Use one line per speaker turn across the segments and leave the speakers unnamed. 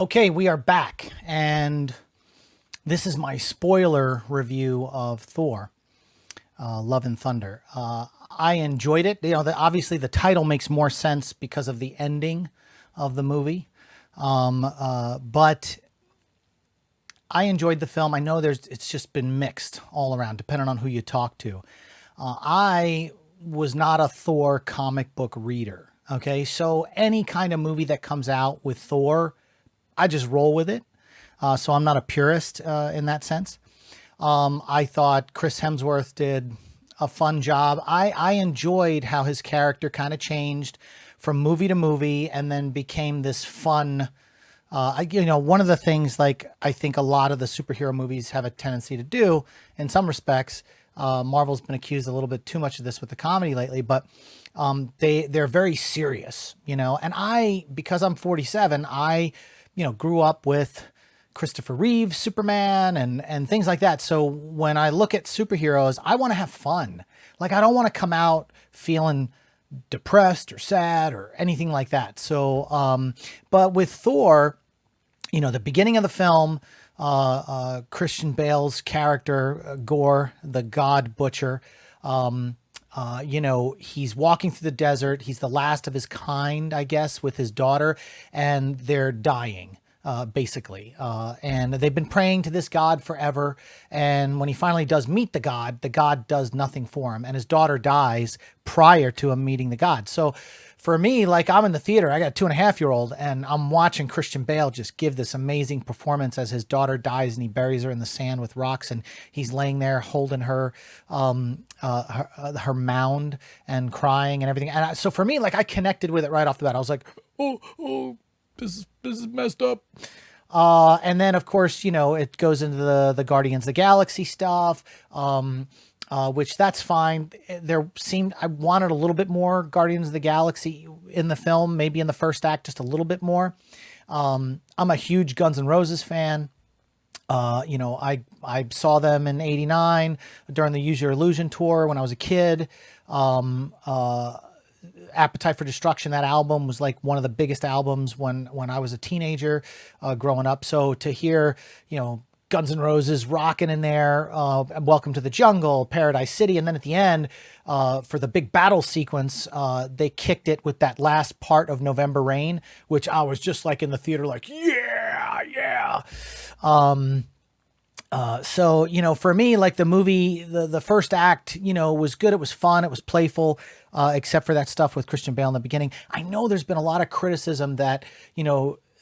Okay, we are back, and this is my spoiler review of Thor, Love and Thunder. I enjoyed it. Obviously the title makes more sense because of the ending of the movie, but I enjoyed the film. I know it's just been mixed all around, depending on who you talk to. I was not a Thor comic book reader. Okay, so any kind of movie that comes out with Thor, I just roll with it. So I'm not a purist in that sense. I thought Chris Hemsworth did a fun job. I enjoyed how his character kind of changed from movie to movie and then became this fun. One of the things, like, I think a lot of the superhero movies have a tendency to do in some respects. Marvel's been accused a little bit too much of this with the comedy lately, but they're very serious, and because I'm 47, I grew up with Christopher Reeve Superman and things like that. So when I look at superheroes, I want to have fun. Like, I don't want to come out feeling depressed or sad or anything like that. So, but with Thor, the beginning of the film, Christian Bale's character, Gore, the God Butcher, he's walking through the desert. He's the last of his kind, I guess, with his daughter, and they're dying, basically. And they've been praying to this God forever. And when he finally does meet the God does nothing for him. And his daughter dies prior to him meeting the God. So for me, like, I'm in the theater, I got a 2.5-year-old, and I'm watching Christian Bale just give this amazing performance as his daughter dies and he buries her in the sand with rocks, and he's laying there holding her, her mound and crying and everything. And so for me, like, I connected with it right off the bat. I was like, oh, this is messed up. And then of course, it goes into the Guardians of the Galaxy stuff. Which that's fine. I wanted a little bit more Guardians of the Galaxy in the film, maybe in the first act, just a little bit more. I'm a huge Guns N' Roses fan. I saw them in '89 during the Use Your Illusion tour when I was a kid. Appetite for Destruction, that album was like one of the biggest albums when I was a teenager, growing up. So to hear, Guns N' Roses rocking in there, Welcome to the Jungle, Paradise City, and then at the end, for the big battle sequence, they kicked it with that last part of November Rain, which I was just like in the theater, like, yeah. So, for me, like, the movie, the first act, was good. It was fun. It was playful, except for that stuff with Christian Bale in the beginning. I know there's been a lot of criticism that,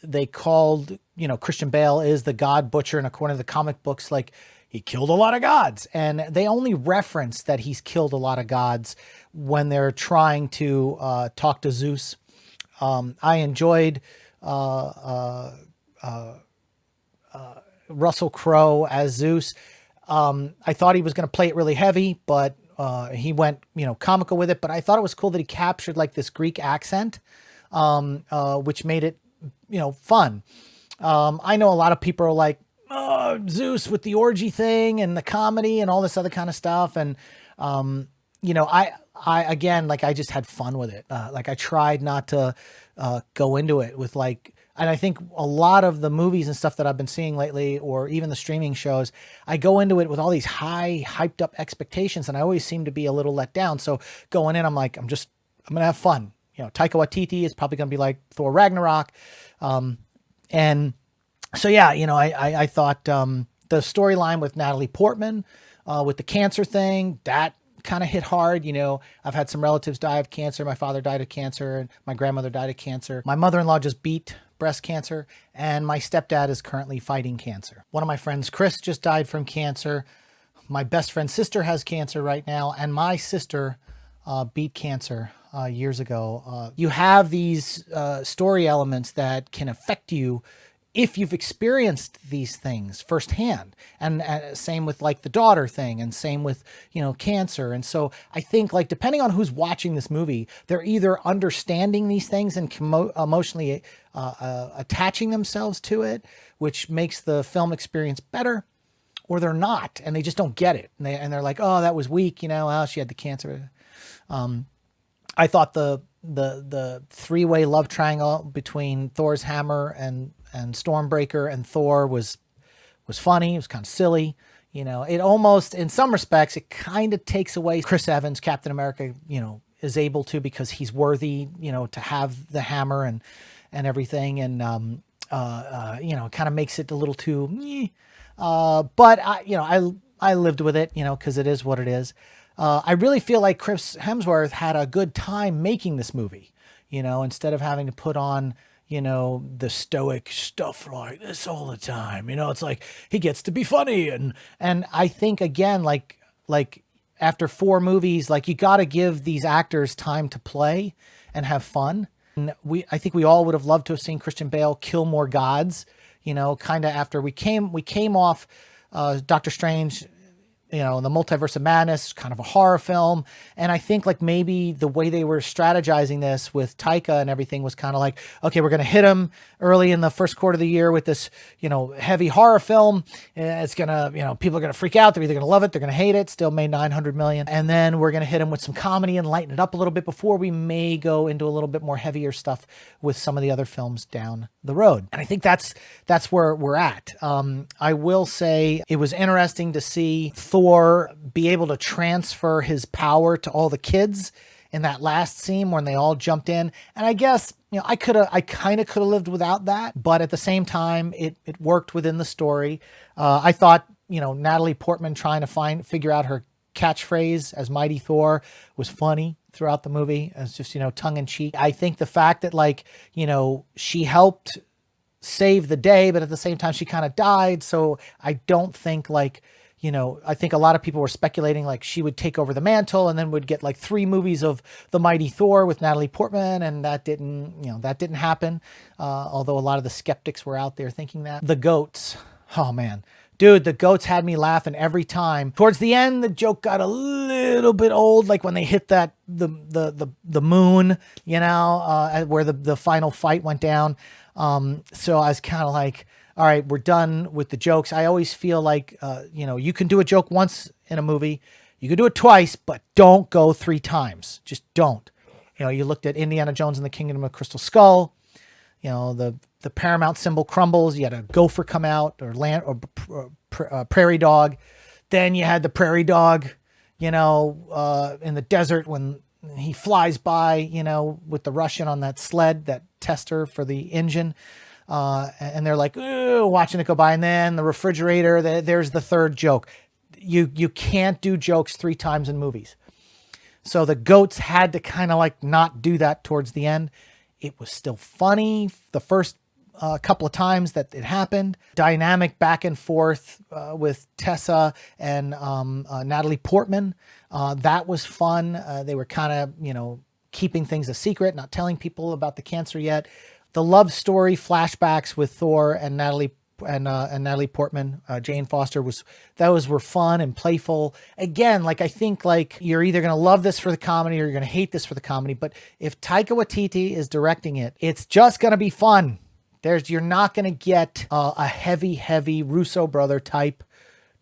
they called, Christian Bale is the God Butcher, and according to the comic books, like, he killed a lot of gods, and they only reference that he's killed a lot of gods when they're trying to talk to Zeus. I enjoyed Russell Crowe as Zeus. I thought he was going to play it really heavy, but he went, comical with it. But I thought it was cool that he captured like this Greek accent, which made it, fun. I know a lot of people are like, oh, Zeus with the orgy thing and the comedy and all this other kind of stuff. And, again, like, I just had fun with it. Like, I tried not to go into it with like, and I think a lot of the movies and stuff that I've been seeing lately, or even the streaming shows, I go into it with all these high hyped up expectations, and I always seem to be a little let down. So going in, I'm like, I'm going to have fun. Taika Waititi is probably going to be like Thor Ragnarok. And so, yeah, I thought, the storyline with Natalie Portman, with the cancer thing, that kind of hit hard. I've had some relatives die of cancer. My father died of cancer, and my grandmother died of cancer. My mother-in-law just beat breast cancer, and my stepdad is currently fighting cancer. One of my friends, Chris, just died from cancer. My best friend's sister has cancer right now, and my sister beat cancer years ago. You have these story elements that can affect you if you've experienced these things firsthand, and same with like the daughter thing, and same with, cancer. And so I think, like, depending on who's watching this movie, they're either understanding these things and emotionally attaching themselves to it, which makes the film experience better, or they're not, and they just don't get it. And they're like, oh, that was weak. Oh, she had the cancer. I thought the three-way love triangle between Thor's hammer and and Stormbreaker and Thor was funny. It was kind of silly. You know, it almost, in some respects, it kind of takes away Chris Evans, Captain America, you know, is able to, because he's worthy, you know, to have the hammer and everything. And, you know, it kind of makes it a little too, but you know, I lived with it, you know, cause it is what it is. I really feel like Chris Hemsworth had a good time making this movie, you know, instead of having to put on, you know, the stoic stuff like this all the time. You know, it's like he gets to be funny. And I think, again, like after 4 movies, like, you got to give these actors time to play and have fun. And I think we all would have loved to have seen Christian Bale kill more gods, you know, kind of after we came off Doctor Strange, you know, the Multiverse of Madness, kind of a horror film. And I think, like, maybe the way they were strategizing this with Taika and everything was kind of like, okay, we're going to hit him early in the first quarter of the year with this, you know, heavy horror film. It's going to, you know, people are going to freak out. They're either going to love it, they're going to hate it. Still made $900 million. And then we're going to hit him with some comedy and lighten it up a little bit before we may go into a little bit more heavier stuff with some of the other films down the road. And I think that's where we're at. I will say it was interesting to see Thor be able to transfer his power to all the kids in that last scene when they all jumped in. And I guess, you know, I kind of could have lived without that, but at the same time, it worked within the story. I thought, you know, Natalie Portman trying to figure out her catchphrase as Mighty Thor was funny throughout the movie. It's just, you know, tongue in cheek. I think the fact that, like, you know, she helped save the day, but at the same time she kind of died. So I don't think, like, you know, I think a lot of people were speculating like she would take over the mantle and then would get like 3 movies of the Mighty Thor with Natalie Portman. And that didn't happen. Although a lot of the skeptics were out there thinking that. The goats. Oh man, dude, the goats had me laughing every time. Towards the end, the joke got a little bit old. Like when they hit that, the moon, you know, where the final fight went down. So I was kind of like, all right, we're done with the jokes. I always feel like, you know, you can do a joke once in a movie, you can do it twice, but don't go 3 times. Just don't. You know, you looked at Indiana Jones and the Kingdom of Crystal Skull, you know, the Paramount symbol crumbles. You had a gopher come out, or prairie dog. Then you had the prairie dog, you know, in the desert when he flies by, you know, with the Russian on that sled, that tester for the engine. And they're like, ooh, watching it go by. And then the refrigerator, there's the 3rd joke. You can't do jokes 3 times in movies. So the goats had to kind of like not do that towards the end. It was still funny the first couple of times that it happened. Dynamic back and forth with Tessa and Natalie Portman. That was fun. They were kind of, you know, keeping things a secret, not telling people about the cancer yet. The love story flashbacks with Thor and Natalie Portman, Jane Foster, those were fun and playful. Again, like, I think like you're either going to love this for the comedy or you're going to hate this for the comedy. But if Taika Waititi is directing it, it's just going to be fun. You're not going to get a heavy Russo brother type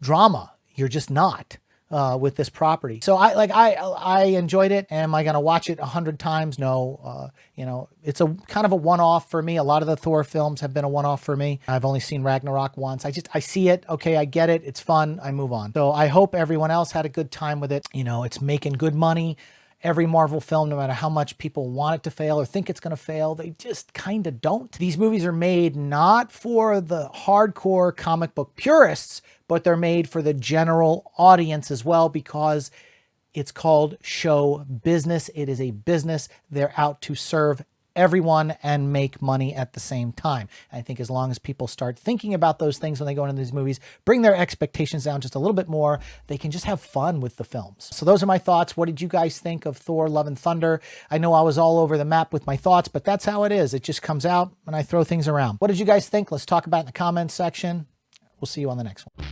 drama. You're just not. With this property. So I enjoyed it. Am I going to watch it 100 times? No. You know, it's a kind of a one-off for me. A lot of the Thor films have been a one-off for me. I've only seen Ragnarok once. I see it. Okay, I get it. It's fun. I move on. So I hope everyone else had a good time with it. You know, it's making good money. Every Marvel film, no matter how much people want it to fail or think it's going to fail, they just kind of don't. These movies are made not for the hardcore comic book purists, but they're made for the general audience as well, because it's called show business. It is a business. They're out to serve everyone and make money at the same time. I think as long as people start thinking about those things when they go into these movies, bring their expectations down just a little bit more, they can just have fun with the films. So those are my thoughts. What did you guys think of Thor: Love and Thunder? I know I was all over the map with my thoughts, but that's how it is. It just comes out and I throw things around. What did you guys think? Let's talk about it in the comments section. We'll see you on the next one.